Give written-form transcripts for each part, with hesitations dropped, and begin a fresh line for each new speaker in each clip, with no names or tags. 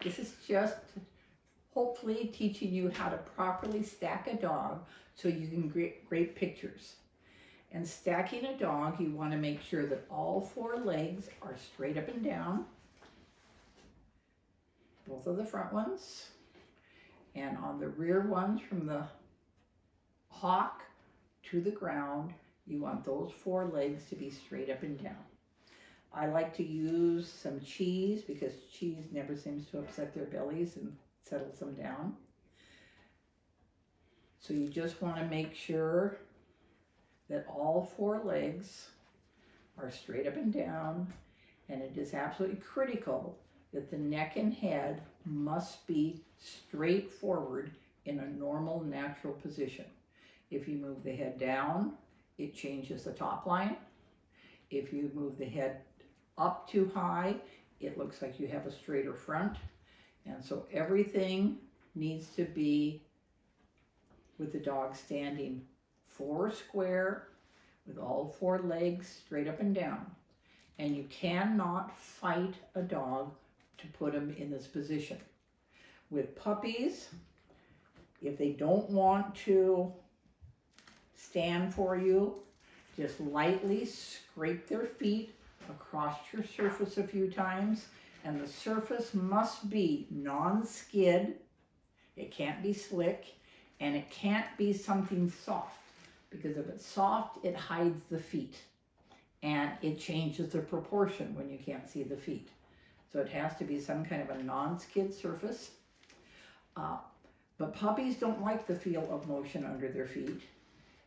This is just hopefully teaching you how to properly stack a dog so you can get great pictures. And stacking a dog, you want to make sure that all four legs are straight up and down, both of the front ones, and on the rear ones from the hock to the ground, you want those four legs to be straight up and down. I like to use some cheese because cheese never seems to upset their bellies and settles them down. So you just want to make sure that all four legs are straight up and down, and it is absolutely critical that the neck and head must be straight forward in a normal, natural position. If you move the head down, it changes the top line. If you move the head up too high, it looks like you have a straighter front. And so everything needs to be with the dog standing four square with all four legs straight up and down. And you cannot fight a dog to put him in this position. With puppies, if they don't want to stand for you, just lightly scrape their feet across your surface a few times, and the surface must be non-skid. It can't be slick, and it can't be something soft, because if it's soft, it hides the feet, and it changes the proportion when you can't see the feet. So it has to be some kind of a non-skid surface. But puppies don't like the feel of motion under their feet.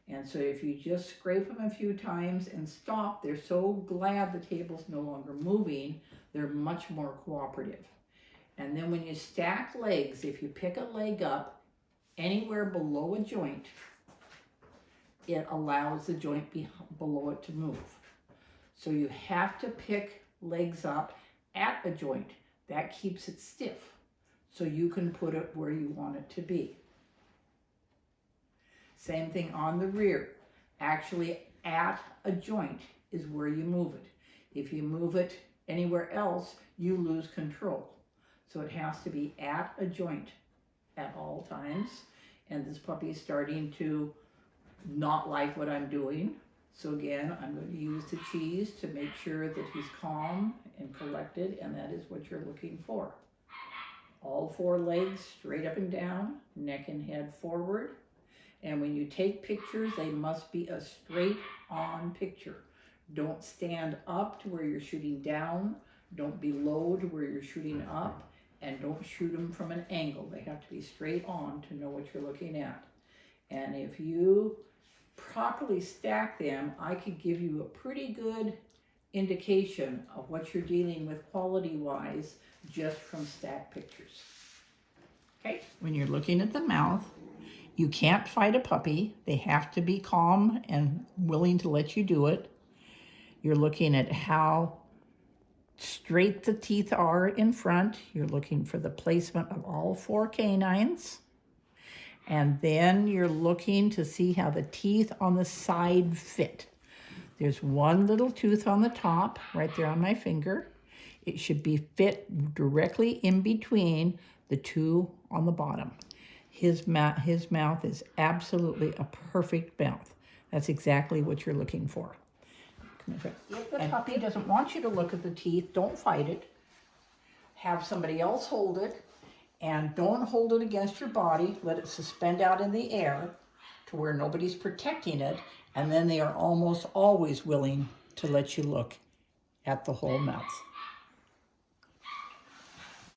And so if you just scrape them a few times and stop, they're so glad the table's no longer moving, they're much more cooperative. And then when you stack legs, if you pick a leg up anywhere below a joint, it allows the joint below it to move. So you have to pick legs up at a joint. That keeps it stiff, so you can put it where you want it to be. Same thing on the rear. Actually, at a joint is where you move it. If you move it anywhere else, you lose control. So it has to be at a joint at all times. And this puppy is starting to not like what I'm doing. So again, I'm going to use the cheese to make sure that he's calm and collected, and that is what you're looking for. All four legs straight up and down, neck and head forward. And when you take pictures, they must be a straight on picture. Don't stand up to where you're shooting down. Don't be low to where you're shooting up. And don't shoot them from an angle. They have to be straight on to know what you're looking at. And if you properly stack them, I could give you a pretty good indication of what you're dealing with quality-wise just from stacked pictures. Okay, when you're looking at the mouth, you can't fight a puppy. They have to be calm and willing to let you do it. You're looking at how straight the teeth are in front. You're looking for the placement of all four canines. And then you're looking to see how the teeth on the side fit. There's one little tooth on the top, right there on my finger. It should be fit directly in between the two on the bottom. His mouth is absolutely a perfect mouth. That's exactly what you're looking for. If the puppy doesn't want you to look at the teeth, don't fight it. Have somebody else hold it, and don't hold it against your body. Let it suspend out in the air to where nobody's protecting it, and then they are almost always willing to let you look at the whole mouth.